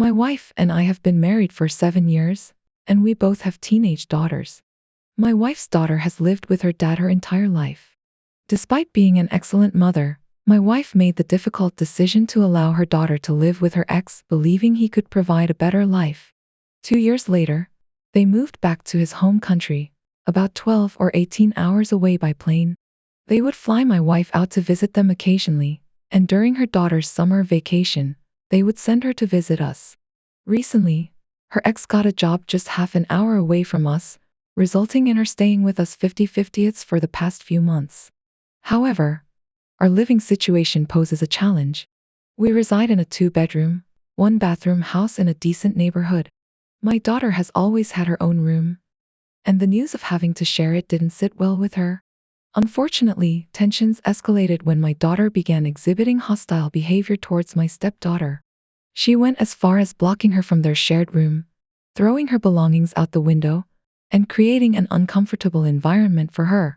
My wife and I have been married for 7 years, and we both have teenage daughters. My wife's daughter has lived with her dad her entire life. Despite being an excellent mother, my wife made the difficult decision to allow her daughter to live with her ex, believing he could provide a better life. 2 years later, they moved back to his home country, about 12 or 18 hours away by plane. They would fly my wife out to visit them occasionally, and during her daughter's summer vacation, they would send her to visit us. Recently, her ex got a job just half an hour away from us, resulting in her staying with us 50-50 for the past few months. However, our living situation poses a challenge. We reside in a 2-bedroom, 1-bathroom house in a decent neighborhood. My daughter has always had her own room, and the news of having to share it didn't sit well with her. Unfortunately, tensions escalated when my daughter began exhibiting hostile behavior towards my stepdaughter. She went as far as blocking her from their shared room, throwing her belongings out the window, and creating an uncomfortable environment for her.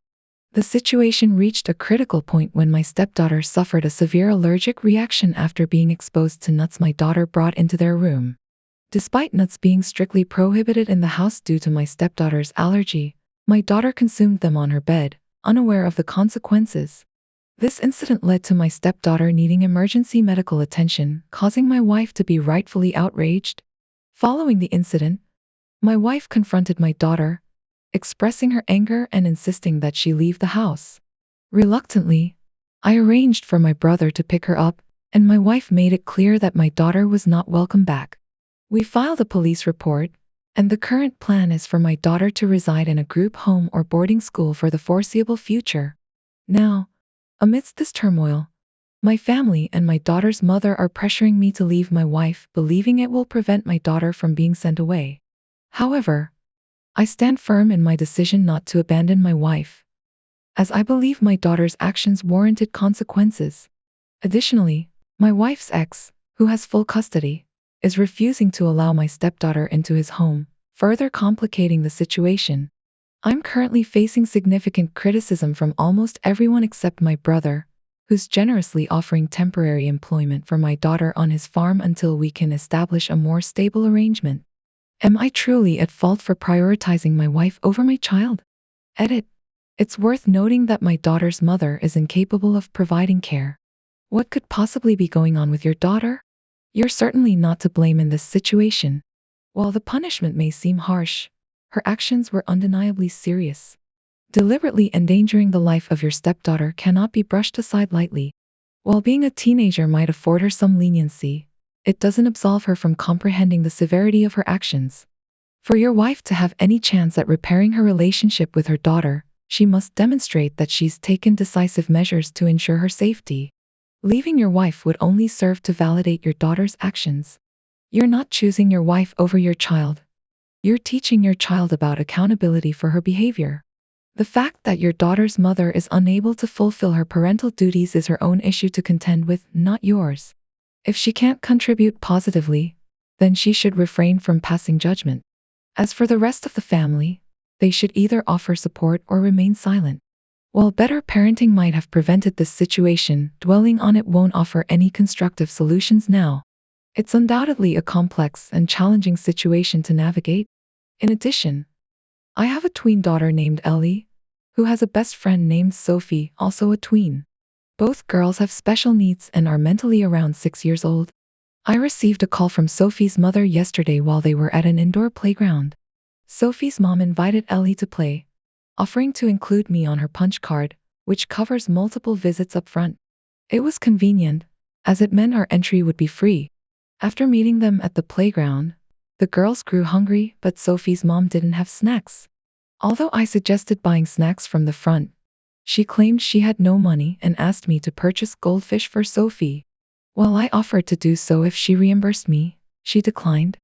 The situation reached a critical point when my stepdaughter suffered a severe allergic reaction after being exposed to nuts my daughter brought into their room. Despite nuts being strictly prohibited in the house due to my stepdaughter's allergy, my daughter consumed them on her bed, unaware of the consequences. This incident led to my stepdaughter needing emergency medical attention, causing my wife to be rightfully outraged. Following the incident, my wife confronted my daughter, expressing her anger and insisting that she leave the house. Reluctantly, I arranged for my brother to pick her up, and my wife made it clear that my daughter was not welcome back. We filed a police report, and the current plan is for my daughter to reside in a group home or boarding school for the foreseeable future. Now, amidst this turmoil, my family and my daughter's mother are pressuring me to leave my wife, believing it will prevent my daughter from being sent away. However, I stand firm in my decision not to abandon my wife, as I believe my daughter's actions warranted consequences. Additionally, my wife's ex, who has full custody, is refusing to allow my stepdaughter into his home, further complicating the situation. I'm currently facing significant criticism from almost everyone except my brother, who's generously offering temporary employment for my daughter on his farm until we can establish a more stable arrangement. Am I truly at fault for prioritizing my wife over my child? Edit. It's worth noting that my daughter's mother is incapable of providing care. What could possibly be going on with your daughter? You're certainly not to blame in this situation. While the punishment may seem harsh, her actions were undeniably serious. Deliberately endangering the life of your stepdaughter cannot be brushed aside lightly. While being a teenager might afford her some leniency, it doesn't absolve her from comprehending the severity of her actions. For your wife to have any chance at repairing her relationship with her daughter, she must demonstrate that she's taken decisive measures to ensure her safety. Leaving your wife would only serve to validate your daughter's actions. You're not choosing your wife over your child. You're teaching your child about accountability for her behavior. The fact that your daughter's mother is unable to fulfill her parental duties is her own issue to contend with, not yours. If she can't contribute positively, then she should refrain from passing judgment. As for the rest of the family, they should either offer support or remain silent. While better parenting might have prevented this situation, dwelling on it won't offer any constructive solutions now. It's undoubtedly a complex and challenging situation to navigate. In addition, I have a tween daughter named Ellie, who has a best friend named Sophie, also a tween. Both girls have special needs and are mentally around 6 years old. I received a call from Sophie's mother yesterday while they were at an indoor playground. Sophie's mom invited Ellie to play, offering to include me on her punch card, which covers multiple visits up front. It was convenient, as it meant our entry would be free. After meeting them at the playground, the girls grew hungry, but Sophie's mom didn't have snacks. Although I suggested buying snacks from the front, she claimed she had no money and asked me to purchase goldfish for Sophie. While I offered to do so if she reimbursed me, she declined.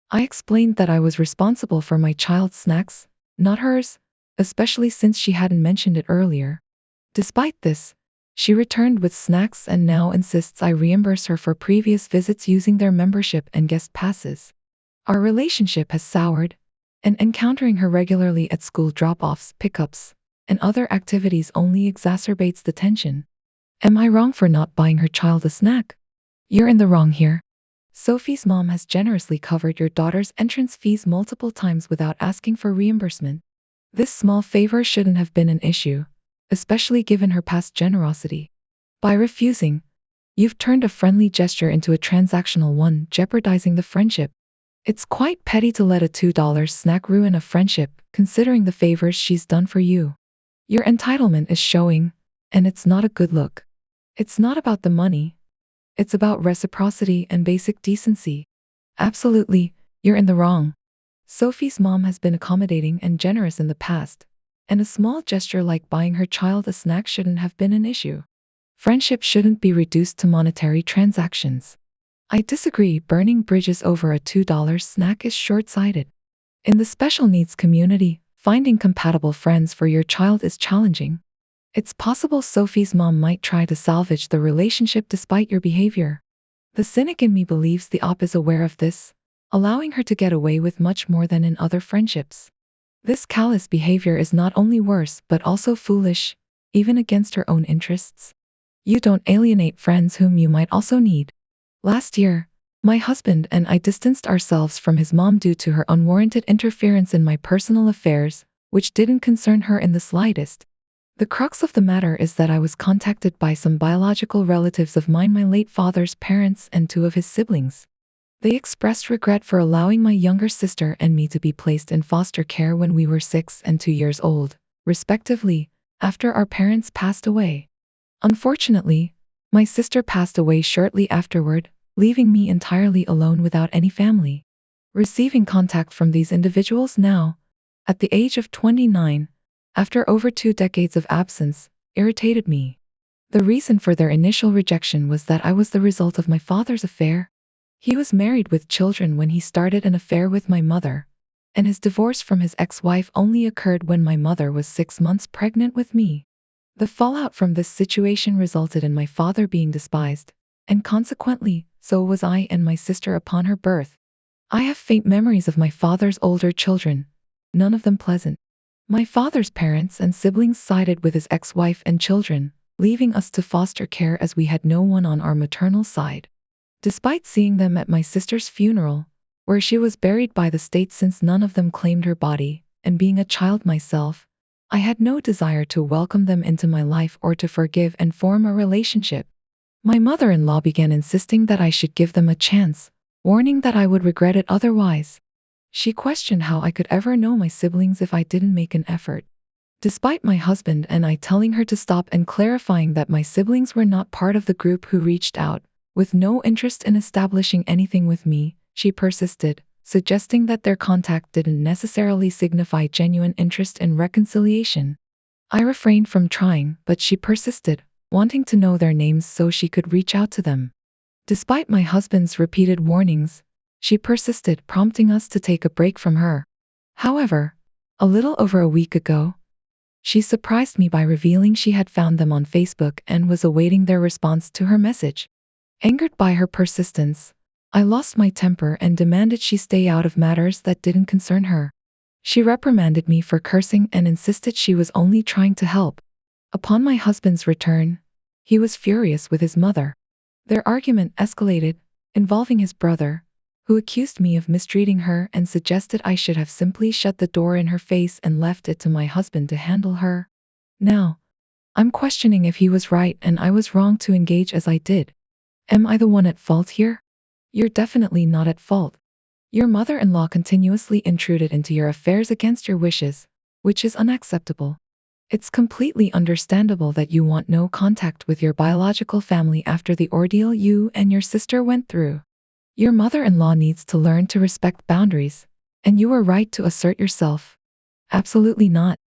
I explained that I was responsible for my child's snacks, not hers, especially since she hadn't mentioned it earlier. Despite this, she returned with snacks and now insists I reimburse her for previous visits using their membership and guest passes. Our relationship has soured, and encountering her regularly at school drop-offs, pickups, and other activities only exacerbates the tension. Am I wrong for not buying her child a snack? You're in the wrong here. Sophie's mom has generously covered your daughter's entrance fees multiple times without asking for reimbursement. This small favor shouldn't have been an issue, especially given her past generosity. By refusing, you've turned a friendly gesture into a transactional one, jeopardizing the friendship. It's quite petty to let a $2 snack ruin a friendship, considering the favors she's done for you. Your entitlement is showing, and it's not a good look. It's not about the money, it's about reciprocity and basic decency. Absolutely, you're in the wrong. Sophie's mom has been accommodating and generous in the past, and a small gesture like buying her child a snack shouldn't have been an issue. Friendship shouldn't be reduced to monetary transactions. I disagree, burning bridges over a $2 snack is short-sighted. In the special needs community, finding compatible friends for your child is challenging. It's possible Sophie's mom might try to salvage the relationship despite your behavior. The cynic in me believes the op is aware of this, allowing her to get away with much more than in other friendships. This callous behavior is not only worse but also foolish, even against her own interests. You don't alienate friends whom you might also need. Last year, my husband and I distanced ourselves from his mom due to her unwarranted interference in my personal affairs, which didn't concern her in the slightest. The crux of the matter is that I was contacted by some biological relatives of mine, my late father's parents and two of his siblings. They expressed regret for allowing my younger sister and me to be placed in foster care when we were 6 and 2 years old, respectively, after our parents passed away. Unfortunately, my sister passed away shortly afterward, leaving me entirely alone without any family. Receiving contact from these individuals now, at the age of 29, after over 2 decades of absence, irritated me. The reason for their initial rejection was that I was the result of my father's affair. He was married with children when he started an affair with my mother, and his divorce from his ex-wife only occurred when my mother was 6 months pregnant with me. The fallout from this situation resulted in my father being despised, and consequently, so was I and my sister upon her birth. I have faint memories of my father's older children, none of them pleasant. My father's parents and siblings sided with his ex-wife and children, leaving us to foster care as we had no one on our maternal side. Despite seeing them at my sister's funeral, where she was buried by the state since none of them claimed her body, and being a child myself, I had no desire to welcome them into my life or to forgive and form a relationship. My mother-in-law began insisting that I should give them a chance, warning that I would regret it otherwise. She questioned how I could ever know my siblings if I didn't make an effort. Despite my husband and I telling her to stop and clarifying that my siblings were not part of the group who reached out, with no interest in establishing anything with me, she persisted, suggesting that their contact didn't necessarily signify genuine interest in reconciliation. I refrained from trying, but she persisted, wanting to know their names so she could reach out to them. Despite my husband's repeated warnings, she persisted, prompting us to take a break from her. However, a little over a week ago, she surprised me by revealing she had found them on Facebook and was awaiting their response to her message. Angered by her persistence, I lost my temper and demanded she stay out of matters that didn't concern her. She reprimanded me for cursing and insisted she was only trying to help. Upon my husband's return, he was furious with his mother. Their argument escalated, involving his brother, who accused me of mistreating her and suggested I should have simply shut the door in her face and left it to my husband to handle her. Now, I'm questioning if he was right and I was wrong to engage as I did. Am I the one at fault here? You're definitely not at fault. Your mother-in-law continuously intruded into your affairs against your wishes, which is unacceptable. It's completely understandable that you want no contact with your biological family after the ordeal you and your sister went through. Your mother-in-law needs to learn to respect boundaries, and you are right to assert yourself. Absolutely not.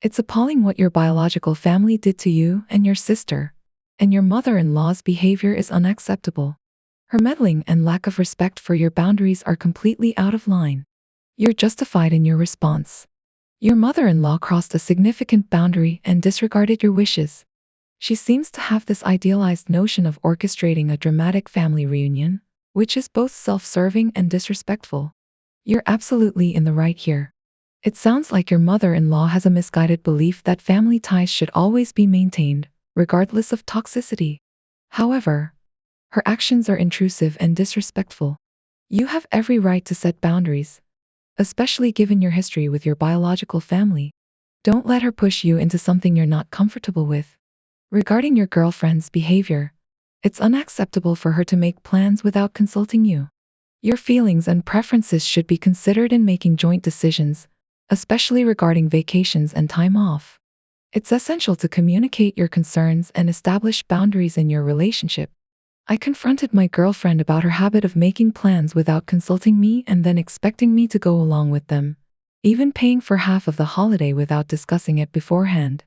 It's appalling what your biological family did to you and your sister, and your mother-in-law's behavior is unacceptable. Her meddling and lack of respect for your boundaries are completely out of line. You're justified in your response. Your mother-in-law crossed a significant boundary and disregarded your wishes. She seems to have this idealized notion of orchestrating a dramatic family reunion, which is both self-serving and disrespectful. You're absolutely in the right here. It sounds like your mother-in-law has a misguided belief that family ties should always be maintained, regardless of toxicity. However, her actions are intrusive and disrespectful. You have every right to set boundaries, especially given your history with your biological family. Don't let her push you into something you're not comfortable with. Regarding your girlfriend's behavior, it's unacceptable for her to make plans without consulting you. Your feelings and preferences should be considered in making joint decisions, especially regarding vacations and time off. It's essential to communicate your concerns and establish boundaries in your relationship. I confronted my girlfriend about her habit of making plans without consulting me and then expecting me to go along with them, even paying for half of the holiday without discussing it beforehand.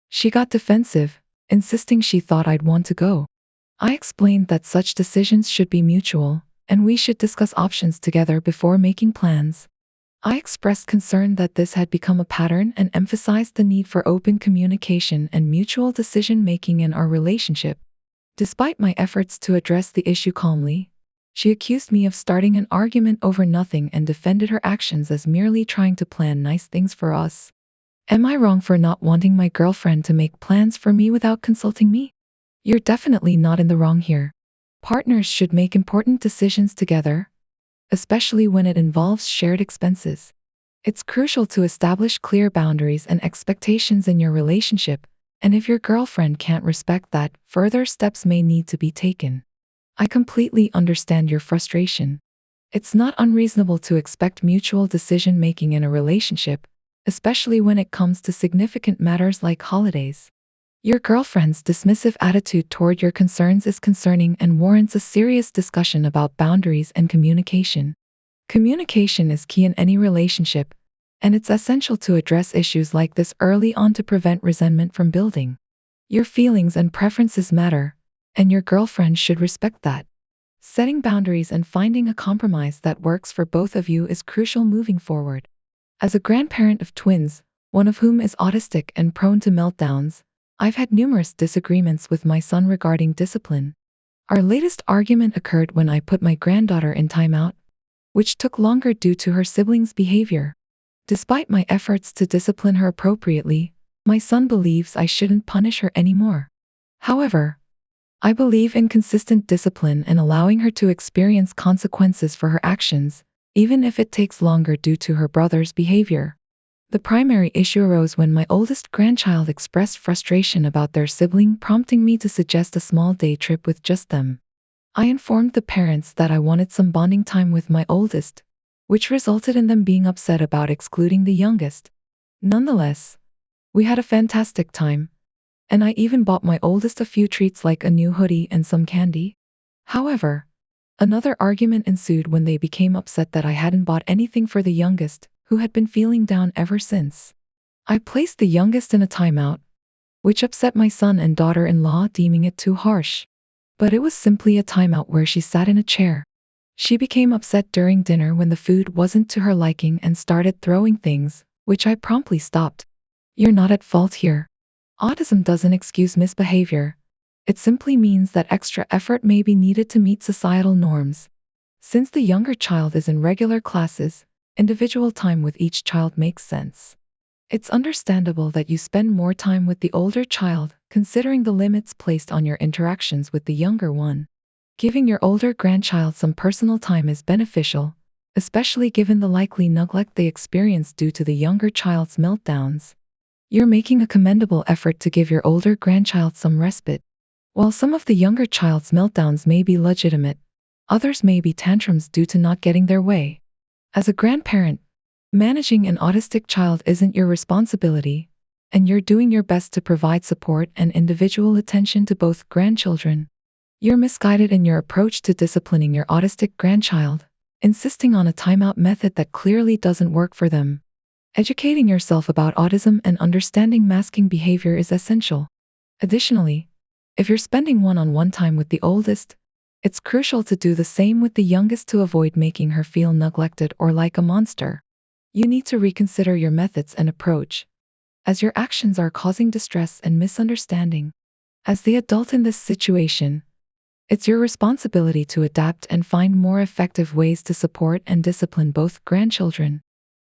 She got defensive, insisting she thought I'd want to go. I explained that such decisions should be mutual, and we should discuss options together before making plans. I expressed concern that this had become a pattern and emphasized the need for open communication and mutual decision-making in our relationship. Despite my efforts to address the issue calmly, she accused me of starting an argument over nothing and defended her actions as merely trying to plan nice things for us. Am I wrong for not wanting my girlfriend to make plans for me without consulting me? You're definitely not in the wrong here. Partners should make important decisions together, especially when it involves shared expenses. It's crucial to establish clear boundaries and expectations in your relationship, and if your girlfriend can't respect that, further steps may need to be taken. I completely understand your frustration. It's not unreasonable to expect mutual decision-making in a relationship, especially when it comes to significant matters like holidays. Your girlfriend's dismissive attitude toward your concerns is concerning and warrants a serious discussion about boundaries and communication. Communication is key in any relationship, and it's essential to address issues like this early on to prevent resentment from building. Your feelings and preferences matter, and your girlfriend should respect that. Setting boundaries and finding a compromise that works for both of you is crucial moving forward. As a grandparent of twins, one of whom is autistic and prone to meltdowns, I've had numerous disagreements with my son regarding discipline. Our latest argument occurred when I put my granddaughter in timeout, which took longer due to her siblings' behavior. Despite my efforts to discipline her appropriately, my son believes I shouldn't punish her anymore. However, I believe in consistent discipline and allowing her to experience consequences for her actions, even if it takes longer due to her brother's behavior. The primary issue arose when my oldest grandchild expressed frustration about their sibling, prompting me to suggest a small day trip with just them. I informed the parents that I wanted some bonding time with my oldest, which resulted in them being upset about excluding the youngest. Nonetheless, we had a fantastic time, and I even bought my oldest a few treats like a new hoodie and some candy. However, another argument ensued when they became upset that I hadn't bought anything for the youngest, who had been feeling down ever since. I placed the youngest in a timeout, which upset my son and daughter-in-law, deeming it too harsh. But it was simply a timeout where she sat in a chair. She became upset during dinner when the food wasn't to her liking and started throwing things, which I promptly stopped. You're not at fault here. Autism doesn't excuse misbehavior. It simply means that extra effort may be needed to meet societal norms. Since the younger child is in regular classes, individual time with each child makes sense. It's understandable that you spend more time with the older child, considering the limits placed on your interactions with the younger one. Giving your older grandchild some personal time is beneficial, especially given the likely neglect they experience due to the younger child's meltdowns. You're making a commendable effort to give your older grandchild some respite. While some of the younger child's meltdowns may be legitimate, others may be tantrums due to not getting their way. As a grandparent, managing an autistic child isn't your responsibility, and you're doing your best to provide support and individual attention to both grandchildren. You're misguided in your approach to disciplining your autistic grandchild, insisting on a timeout method that clearly doesn't work for them. Educating yourself about autism and understanding masking behavior is essential. Additionally, if you're spending one-on-one time with the oldest, it's crucial to do the same with the youngest to avoid making her feel neglected or like a monster. You need to reconsider your methods and approach, as your actions are causing distress and misunderstanding. As the adult in this situation, it's your responsibility to adapt and find more effective ways to support and discipline both grandchildren.